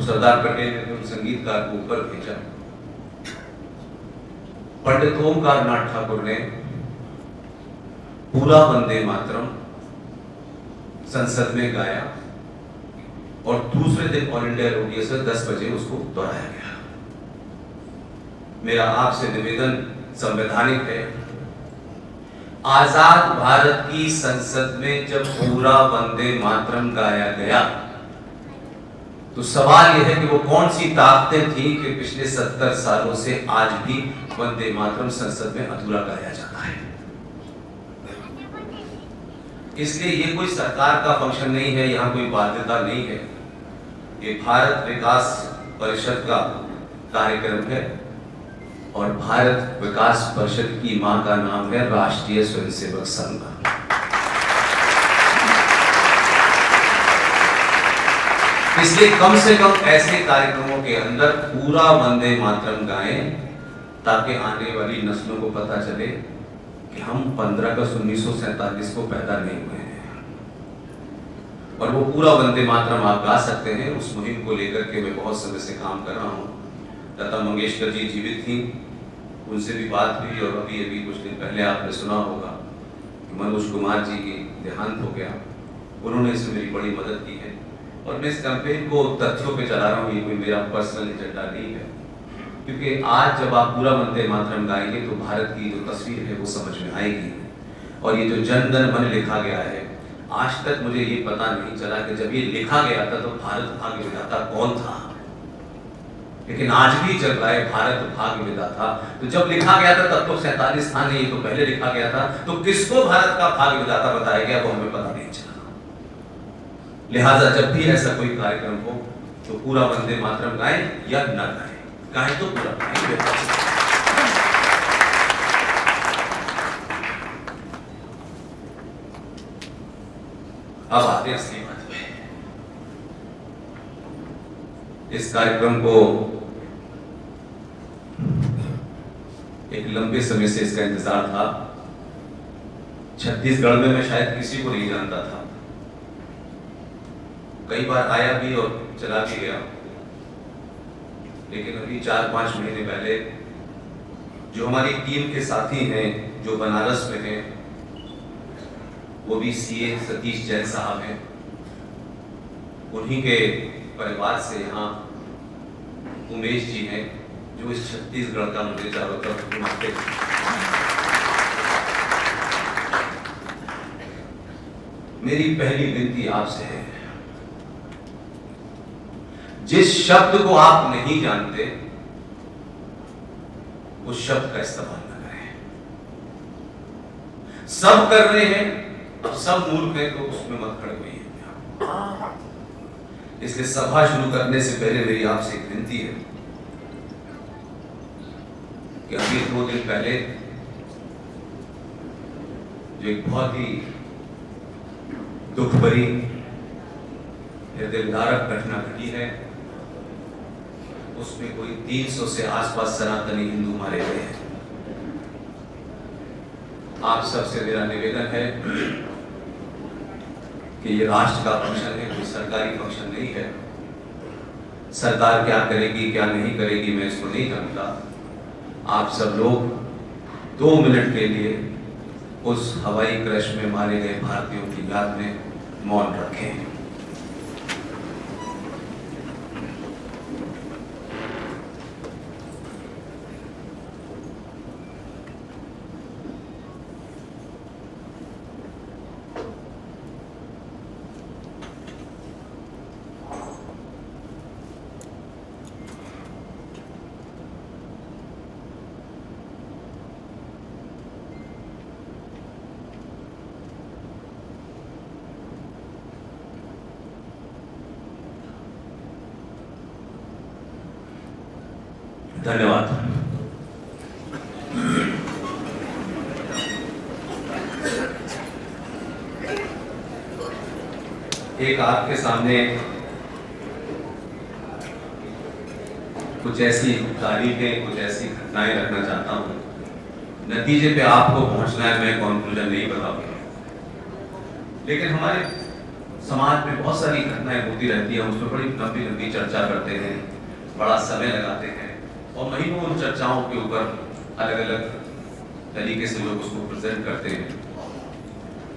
तो सरदार पटेल ने उन संगीतकार को ऊपर भेजा। पंडित ओमकार नाथ ठाकुर ने पूरा वंदे मातरम संसद में गाया और दूसरे दिन ऑल इंडिया रेडियो से 10 बजे उसको दोहराया गया। मेरा आपसे निवेदन संवैधानिक है, आजाद भारत की संसद में जब पूरा वंदे मातरम गाया गया तो सवाल यह है कि वो कौन सी ताकतें थी कि पिछले 70 सालों से आज भी वंदे मातरम संसद में अधूरा गाया जाता है। इसलिए ये कोई सरकार का फंक्शन नहीं है, यहाँ कोई बाध्यता नहीं है, ये भारत विकास परिषद का कार्यक्रम है और भारत विकास परिषद की मां का नाम है राष्ट्रीय स्वयंसेवक संघ। इसलिए कम से कम ऐसे कार्यक्रमों के अंदर पूरा वंदे मातरम गाएं ताकि आने वाली नस्लों को पता चले कि हम 15 अगस्त 1947 को पैदा नहीं हुए हैं। और वो पूरा वंदे मातरम आप गा सकते हैं। उस मुहिम को लेकर के मैं बहुत समय से काम कर रहा हूँ। लता मंगेशकर जी जीवित थी, उनसे भी बात हुई और अभी कुछ दिन पहले आपने सुना होगा कि मनोज कुमार जी की देहांत हो गया। उन्होंने इसमें मेरी बड़ी मदद की है और मैं इस कैंपेन को तथ्यों पे चला रहा हूँ, ये कोई मेरा पर्सनल एजेंडा नहीं है, क्योंकि आज जब आप पूरा वंदे मातरम गाएंगे तो भारत की जो तस्वीर है वो समझ में आएगी। और ये जो जन गण मन लिखा गया है, आज तक मुझे ये पता नहीं चला कि जब ये लिखा गया था तो भारत भाग्य विधाता कौन था, लेकिन आज भी चल रहा है भारत भाग्य विधाता। तो जब लिखा गया था तब तो 47 था नहीं, तो पहले लिखा गया था, तो किसको भारत का भाग्य विधाता बताया गया वो हमें पता नहीं चला। लिहाजा जब भी ऐसा कोई कार्यक्रम हो तो पूरा वंदे मातरम गाएं या न गाएं, गाएं तो पूरा गाएं। अब आते हैं असली बात पे। इस कार्यक्रम को एक लंबे समय से इसका इंतजार था। छत्तीसगढ़ में मैं शायद किसी को नहीं जानता था, कई बार आया भी और चला भी गया, लेकिन अभी 4-5 महीने पहले जो हमारी टीम के साथी हैं जो बनारस में हैं, वो भी सीए सतीश जैन साहब हैं, उन्हीं के परिवार से यहाँ उमेश जी हैं जो इस छत्तीसगढ़ का मुझे चारों तरफ घुमाते हैं। मेरी पहली विनती आपसे है, जिस शब्द को आप नहीं जानते उस शब्द का इस्तेमाल न करें। सब कर रहे हैं, अब सब मूर्ख हैं तो उसमें मत खड़े हुए। इसलिए सभा शुरू करने से पहले मेरी आपसे एक विनती है कि अभी 2 दिन पहले जो एक बहुत ही दुख भरी हृदय विदारक घटना घटी है, उसमें कोई 300 से आसपास सनातनी हिंदू मारे गए हैं। आप सबसे मेरा निवेदन है कि ये राष्ट्र का फंक्शन है, कोई सरकारी फंक्शन नहीं है। सरकार क्या करेगी क्या नहीं करेगी मैं इसको नहीं जानता। आप सब लोग 2 मिनट के लिए उस हवाई क्रैश में मारे गए भारतीयों की याद में मौन रखें। धन्यवाद। एक आपके सामने कुछ ऐसी तारीखें, कुछ ऐसी घटनाएं रखना चाहता हूं। नतीजे पे आपको पहुंचना है, मैं कंक्लूजन नहीं बताऊंगा, लेकिन हमारे समाज में बहुत सारी घटनाएं होती रहती हैं, उस पर बड़ी लंबी लंबी चर्चा करते हैं, बड़ा समय लगाते हैं और महीनों उन चर्चाओं के ऊपर अलग अलग तरीके से लोग उसको प्रेजेंट करते हैं।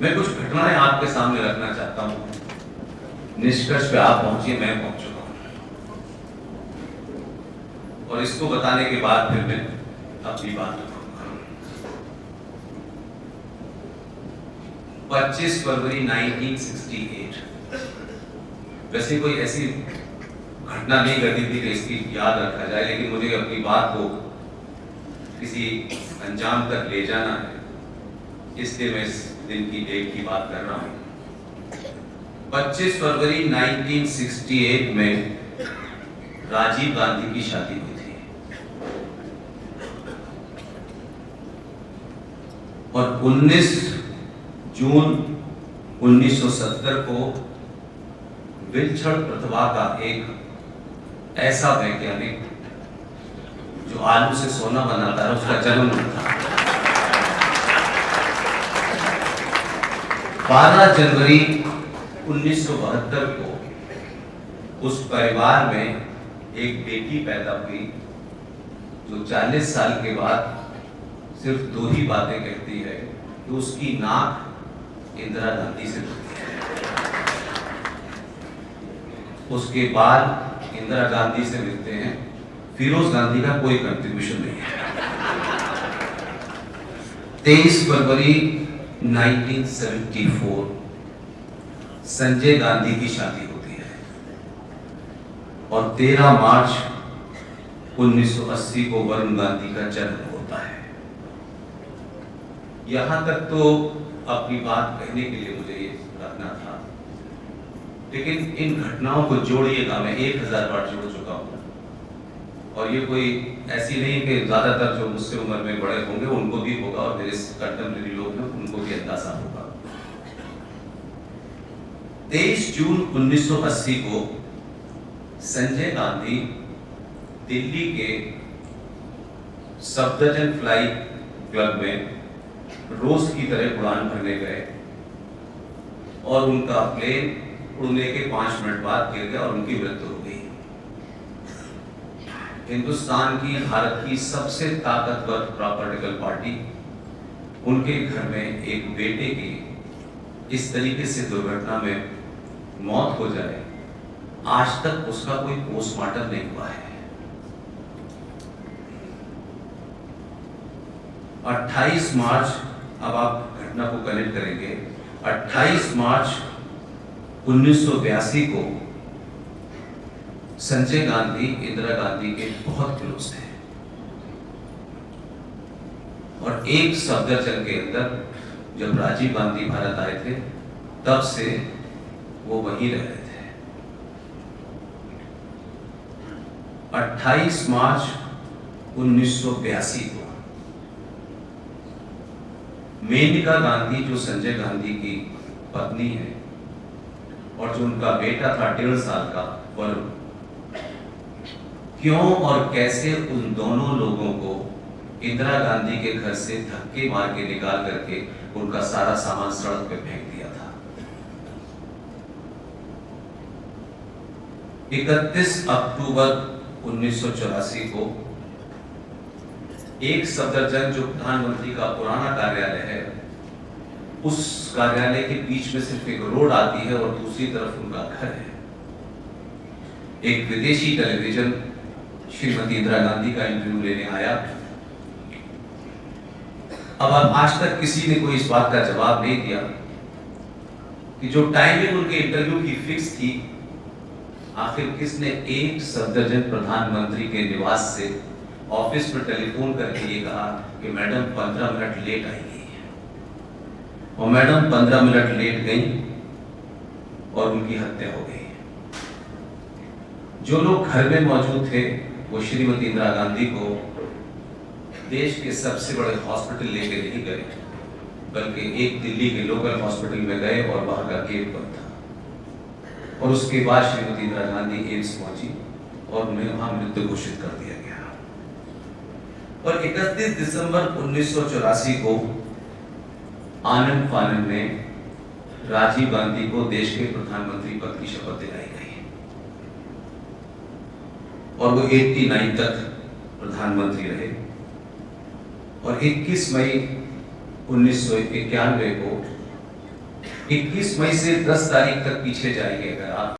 मैं कुछ घटनाएं आपके सामने रखना चाहता हूं, निष्कर्ष पे आप पहुंचिए, मैं पहुंच चुका हूं और इसको बताने के बाद फिर मैं अपनी बात रखूंगा। 25 फरवरी 1968, वैसे कोई ऐसी घटना नहीं घटी थी कि इसकी याद रखा जाए, लेकिन मुझे अपनी बात को किसी अंजाम तक ले जाना है, इसलिए मैं इस दिन की डेट की बात कर रहा हूं। 25 फरवरी 1968 में राजीव गांधी की शादी हुई थी और 19 जून 1970 को विलक्षण प्रतिभा का एक ऐसा वैज्ञानिक जो आलू से सोना बनाता है, उसका जन्म था। 12 जनवरी 1972 को उस परिवार में एक बेटी पैदा हुई जो 40 साल के बाद सिर्फ 2 ही बातें कहती है कि उसकी नाक इंदिरा गांधी से जुड़ी है, उसके बाल इंदिरा गांधी से मिलते हैं, फिरोज गांधी का कोई कंट्रीब्यूशन नहीं है। 23 फरवरी 1974 संजय गांधी की शादी होती है और 13 मार्च 1980 को वरुण गांधी का जन्म होता है। यहां तक तो अपनी बात कहने के लिए मुझे ये रखना था, लेकिन इन घटनाओं को जोड़िएगा, मैं 1000 बार जोड़ चुका हूं और ये कोई ऐसी नहीं कि ज्यादातर जो मुझसे उम्र में बड़े होंगे उनको भी होगा और मेरे कंटेम्परेरी लोग हैं उनको भी अंदाजा होगा। 23 जून 1980 को संजय गांधी दिल्ली के सफदरजंग फ्लाई क्लब में रोज की तरह उड़ान भरने गए और उनका प्लेन उड़ने के 5 मिनट बाद गिर गया और उनकी मृत्यु हो गई। हिंदुस्तान की, भारत की सबसे ताकतवर प्रॉपर्टिकल पार्टी, उनके घर में एक बेटे की इस तरीके से दुर्घटना में मौत हो जाए, आज तक उसका कोई पोस्टमार्टम नहीं हुआ है। 28 मार्च, अब आप घटना को कनेक्ट करेंगे, 28 मार्च 1982 को संजय गांधी इंदिरा गांधी के बहुत क्लोज थे और एक सफदरजंग के अंदर जब राजीव गांधी भारत आए थे तब से वो वहीं रह रहे थे। 28 मार्च 1982 को मेनका गांधी, जो संजय गांधी की पत्नी है और जो उनका बेटा था 1.5 साल का वरुण, क्यों और कैसे उन दोनों लोगों को इंदिरा गांधी के घर से धक्के मार के निकाल करके उनका सारा सामान सड़क पे फेंक दिया था। 31 अक्टूबर 1984 को एक सफदरजंग, जो प्रधानमंत्री का पुराना कार्यालय है, उस कार्यालय के बीच में सिर्फ एक रोड आती है और दूसरी तरफ उनका घर है। एक विदेशी टेलीविजन श्रीमती इंदिरा गांधी का इंटरव्यू लेने आया। अब आज तक किसी ने कोई इस बात का जवाब नहीं दिया कि जो टाइमिंग उनके इंटरव्यू की फिक्स थी, आखिर किसने एक सफदरजंग प्रधानमंत्री के निवास से ऑफिस पर टेलीफोन करके ये कहा कि मैडम 15 मिनट लेट आएगी, और मैडम 15 मिनट लेट गई और उनकी हत्या हो गई। जो लोग घर में मौजूद थे वो श्रीमती इंदिरा गांधी को देश के सबसे बड़े हॉस्पिटल लेके नहीं गए, बल्कि एक दिल्ली के लोकल हॉस्पिटल में गए और वहां का गेट बंद था और उसके बाद श्रीमती इंदिरा गांधी एम्स पहुंची और उन्हें वहां मृत्यु घोषित कर दिया गया। और 31 दिसंबर 1984 को आनंद फानन में राजीव गांधी को देश के प्रधानमंत्री पद की शपथ दिलाई गई और वो 89 तक प्रधानमंत्री रहे। और 21 मई 1991 को 21 मई से 10 तारीख तक पीछे जाएंगे अगर आप